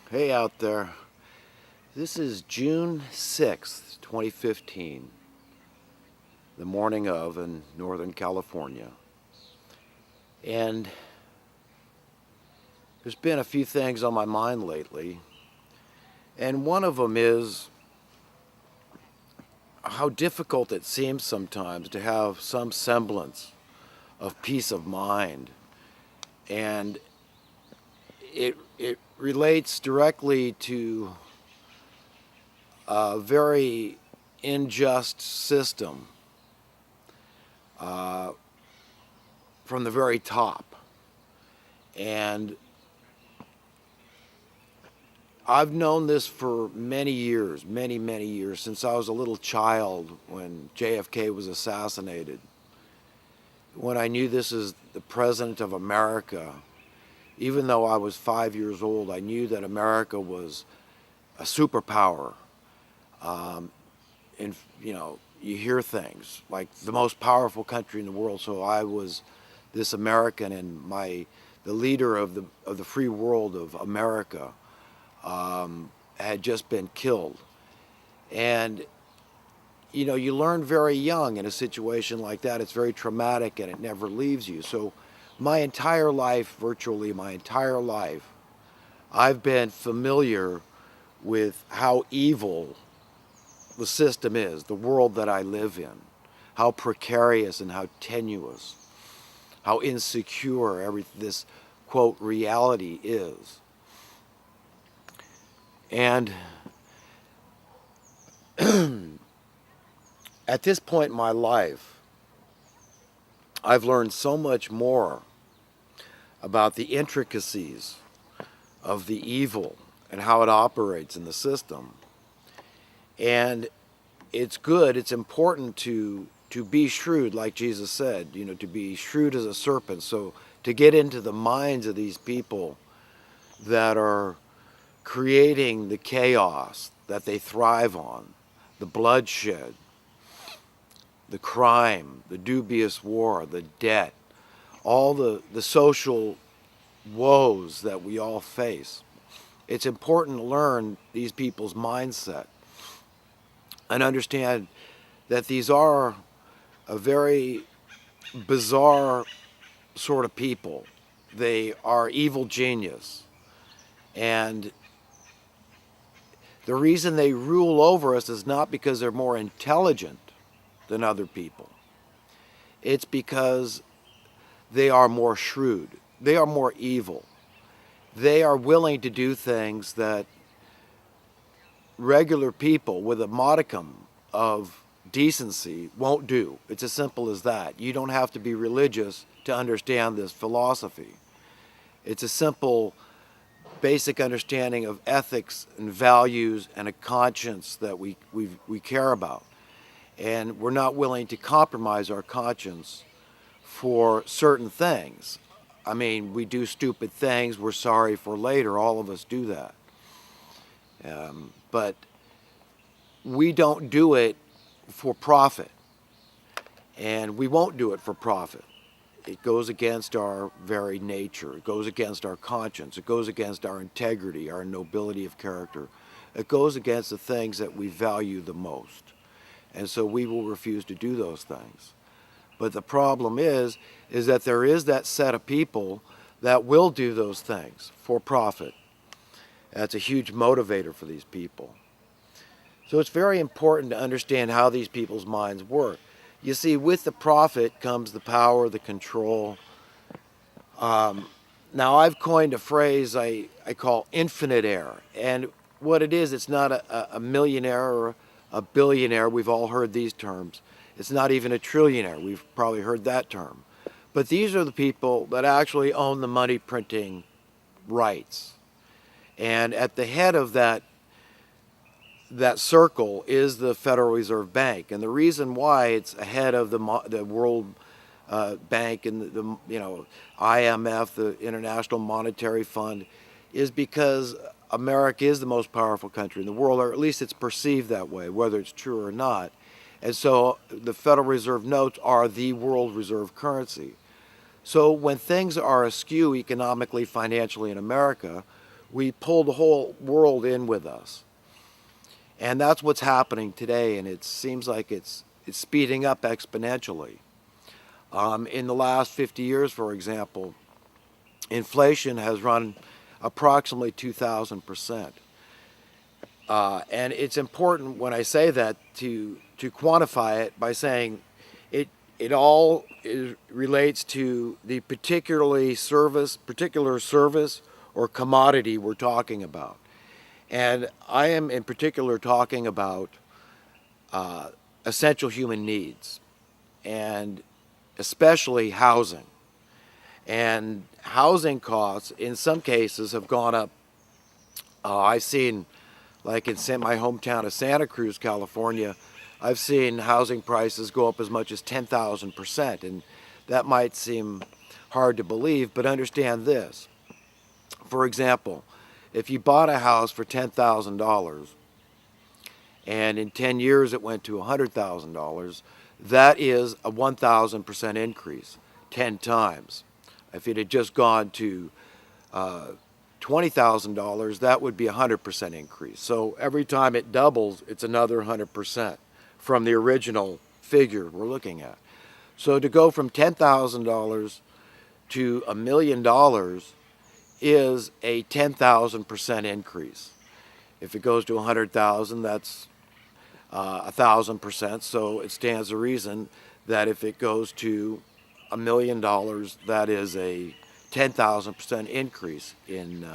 Hey out there. This is June 6th, 2015, the morning of in Northern California. And there's been a few things on my mind lately. And one of them is how difficult it seems sometimes to have some semblance of peace of mind. And it relates directly to a very unjust system uh, from the very top. And I've known this for many years, many years, since I was a little child when JFK was assassinated. When I knew this is the President of America, even though I was 5 years old, I knew that America was a superpower. Um, and, you hear things like the most powerful country in the world. So I was this American, and the leader of the free world of America had just been killed. And you learn very young in a situation like that. It's very traumatic and it never leaves you. So my entire life, virtually my entire life, I've been familiar with how evil the system is, the world that I live in, how precarious and how tenuous, how insecure this quote reality is. And at this point in my life, I've learned so much more about the intricacies of the evil and how it operates in the system. And it's good, it's important to be shrewd, like Jesus said, to be shrewd as a serpent. So to get into the minds of these people that are creating the chaos that they thrive on, the bloodshed, the crime, the dubious war, the debt, all the social woes that we all face. It's important to learn these people's mindset and understand that these are a very bizarre sort of people. They are evil genius. And the reason they rule over us is not because they're more intelligent than other people. It's because they are more shrewd. They are more evil. They are willing to do things that regular people with a modicum of decency won't do. It's as simple as that. You don't have to be religious to understand this philosophy. It's a simple, basic understanding of ethics and values and a conscience that we care about. And we're not willing to compromise our conscience for certain things. I mean, we do stupid things we're sorry for later. All of us do that. But we don't do it for profit. And we won't do it for profit. It goes against our very nature. It goes against our conscience. It goes against our integrity, our nobility of character. It goes against the things that we value the most. And so we will refuse to do those things. But the problem is that there is that set of people that will do those things for profit. That's a huge motivator for these people. So it's very important to understand how these people's minds work. You see, with the profit comes the power, the control. Now, I've coined a phrase I call infinite heir. And what it is, it's not a millionaire or a billionaire. We've all heard these terms. It's not even a trillionaire. We've probably heard that term. But these are the people that actually own the money printing rights. And at the head of that circle is the Federal Reserve Bank. And the reason why it's ahead of the World Bank and the IMF, the International Monetary Fund, is because America is the most powerful country in the world, or at least it's perceived that way, whether it's true or not. And so the Federal Reserve notes are the world reserve currency. So when things are askew economically, financially in America, We pull the whole world in with us. And that's what's happening today, and it seems like it's speeding up exponentially. In the last 50 years, for example, inflation has run approximately 2,000%. And it's important when I say that to quantify it by saying it all relates to the particular service or commodity we're talking about. And I am in particular talking about essential human needs, and especially housing. And housing costs in some cases have gone up. I've seen, like in my hometown of Santa Cruz, California, I've seen housing prices go up as much as 10,000%. And that might seem hard to believe, but understand this. For example, if you bought a house for $10,000 and in 10 years it went to $100,000, that is a 1,000% increase, 10 times. If it had just gone to $20,000, that would be a 100% increase. So every time it doubles, it's another 100% from the original figure we're looking at. So to go from $10,000 to $1 million is a 10,000% increase. If it goes to 100,000, that's 1,000%. So it stands to reason that if it goes to $1 million, that is a 10,000% increase in,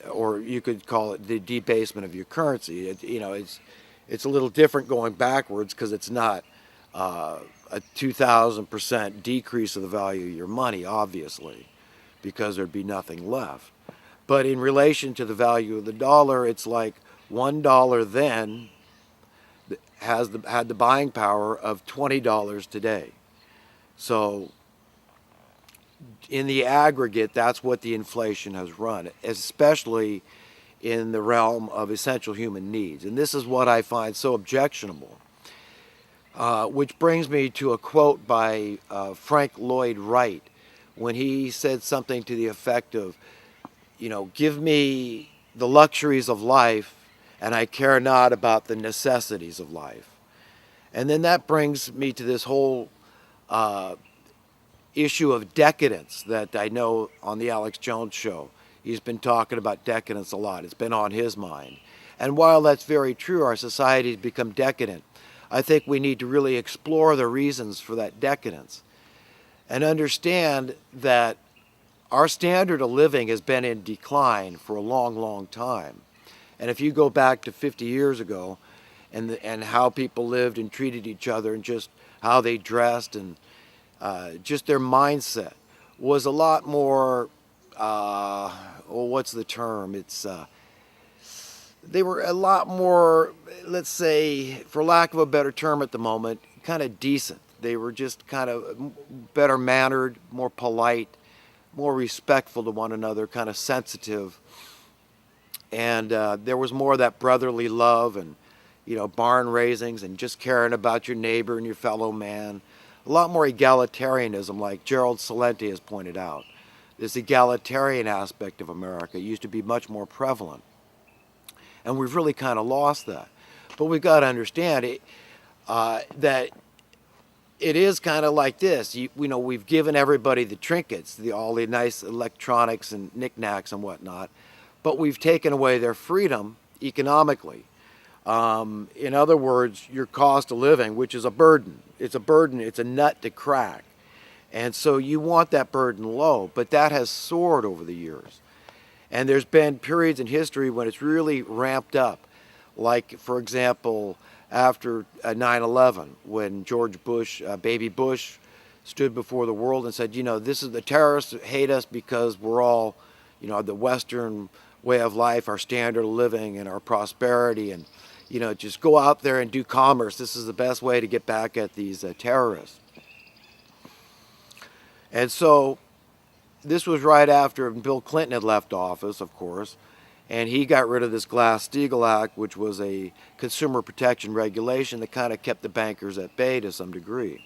or you could call it the debasement of your currency. It's a little different going backwards because it's not a 2,000% decrease of the value of your money, obviously, because there'd be nothing left. But in relation to the value of the dollar, it's like $1 then had the buying power of $20 today. So in the aggregate, that's what the inflation has run, especially in the realm of essential human needs. And this is what I find so objectionable, which brings me to a quote by Frank Lloyd Wright when he said something to the effect of, give me the luxuries of life and I care not about the necessities of life. And then that brings me to this whole issue of decadence that I know on the Alex Jones show. He's been talking about decadence a lot. It's been on his mind. And while that's very true, our society has become decadent. I think we need to really explore the reasons for that decadence and understand that our standard of living has been in decline for a long, long time. And if you go back to 50 years ago and how people lived and treated each other and just how they dressed and just their mindset was a lot more, what's the term? They were a lot more, let's say, for lack of a better term at the moment, kind of decent. They were just kind of better mannered, more polite, more respectful to one another, kind of sensitive. And there was more of that brotherly love and, barn raisings and just caring about your neighbor and your fellow man. A lot more egalitarianism, like Gerald Celente has pointed out. This egalitarian aspect of America used to be much more prevalent. And we've really kind of lost that. But we've got to understand that it is kind of like this. We've given everybody the trinkets, all the nice electronics and knickknacks and whatnot, but we've taken away their freedom economically. In other words, your cost of living, which is a burden. It's a burden. It's a nut to crack. And so you want that burden low, but that has soared over the years. And there's been periods in history when it's really ramped up. Like, for example, after 9/11, when George Bush, baby Bush, stood before the world and said, this is the terrorists hate us because we're all, the Western way of life, our standard of living and our prosperity, and, just go out there and do commerce. This is the best way to get back at these terrorists. And so this was right after Bill Clinton had left office, of course, and he got rid of this Glass-Steagall Act, which was a consumer protection regulation that kind of kept the bankers at bay to some degree.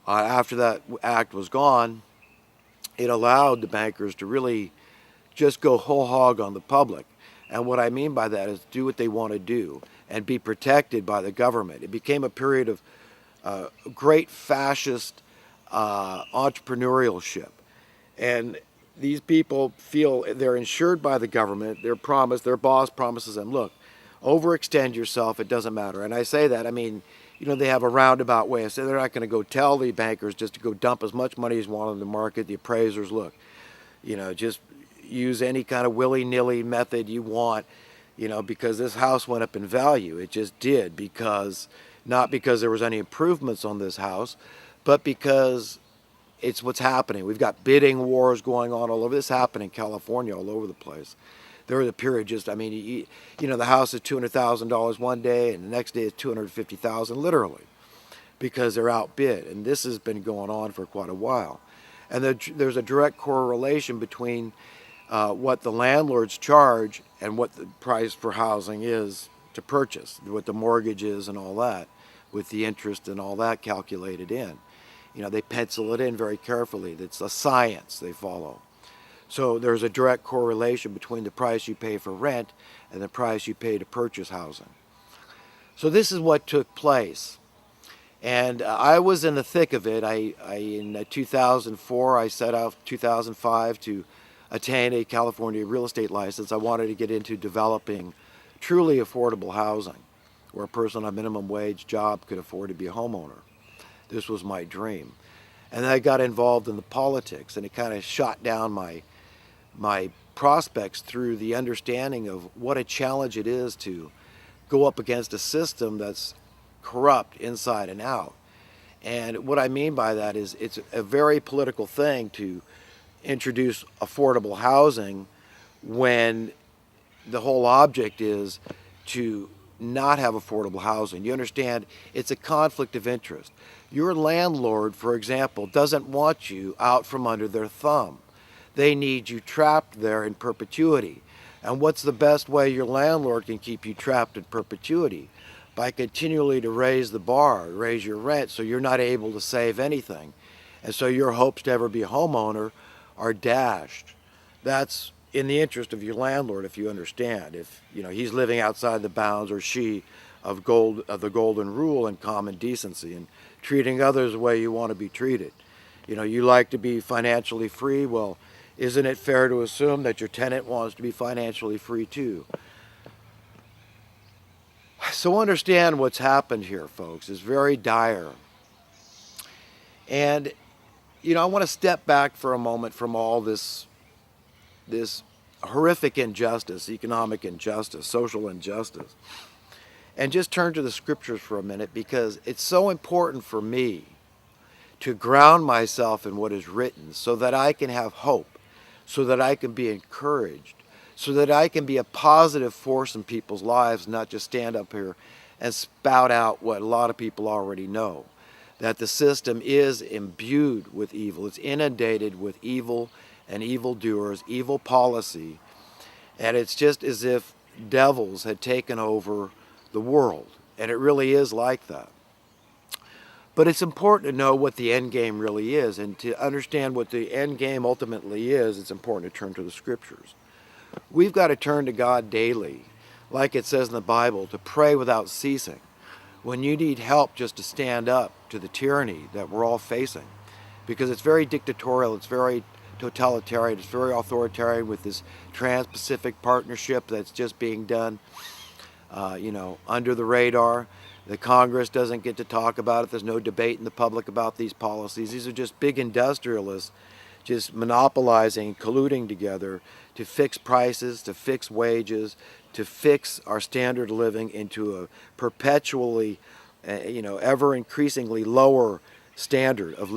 After that act was gone, it allowed the bankers to really just go whole hog on the public. And what I mean by that is do what they want to do and be protected by the government. It became a period of great fascist entrepreneurship. And these people feel they're insured by the government. They're promised, their boss promises them, look, overextend yourself, it doesn't matter. And I say that, I mean, they have a roundabout way of saying they're not going to go tell the bankers just to go dump as much money as you want in the market. The appraisers, look, just use any kind of willy-nilly method you want, because this house went up in value. It just did not because there was any improvements on this house, but because it's what's happening. We've got bidding wars going on all over. This happened in California all over the place. There was a period the house is $200,000 one day and the next day is $250,000 literally because they're outbid. And this has been going on for quite a while. And there's a direct correlation between what the landlords charge and what the price for housing is to purchase, what the mortgage is and all that, with the interest and all that calculated in. They pencil it in very carefully. It's a science they follow. So there's a direct correlation between the price you pay for rent and the price you pay to purchase housing. So this is what took place. And I was in the thick of it. In 2004, I set out 2005 to attain a California real estate license. I wanted to get into developing truly affordable housing where a person on a minimum wage job could afford to be a homeowner. This was my dream. And then I got involved in the politics, and it kind of shot down my prospects through the understanding of what a challenge it is to go up against a system that's corrupt inside and out. And what I mean by that is it's a very political thing to introduce affordable housing when the whole object is to not have affordable housing. You understand, it's a conflict of interest. Your landlord, for example, doesn't want you out from under their thumb. They need you trapped there in perpetuity. And what's the best way your landlord can keep you trapped in perpetuity? By continually to raise the bar, raise your rent, so you're not able to save anything. And so your hopes to ever be a homeowner are dashed. That's in the interest of your landlord, if you understand. If he's living outside the bounds, or she, of the golden rule and common decency, and treating others the way you want to be treated. You like to be financially free. Well, isn't it fair to assume that your tenant wants to be financially free too? So understand what's happened here, folks. It's very dire. And, I want to step back for a moment from all this horrific injustice, economic injustice, social injustice, and just turn to the scriptures for a minute, because it's so important for me to ground myself in what is written so that I can have hope, so that I can be encouraged, so that I can be a positive force in people's lives, not just stand up here and spout out what a lot of people already know, that the system is imbued with evil. It's inundated with evil and evildoers, evil policy, and it's just as if devils had taken over the world, and it really is like that. But it's important to know what the end game really is, and to understand what the end game ultimately is, it's important to turn to the scriptures. We've got to turn to God daily, like it says in the Bible, to pray without ceasing. When you need help, just to stand up to the tyranny that we're all facing, because it's very dictatorial, it's very totalitarian, it's very authoritarian with this Trans-Pacific Partnership that's just being done, under the radar. The Congress doesn't get to talk about it. There's no debate in the public about these policies. These are just big industrialists just monopolizing, colluding together to fix prices, to fix wages, to fix our standard of living into a perpetually, ever increasingly lower standard of living.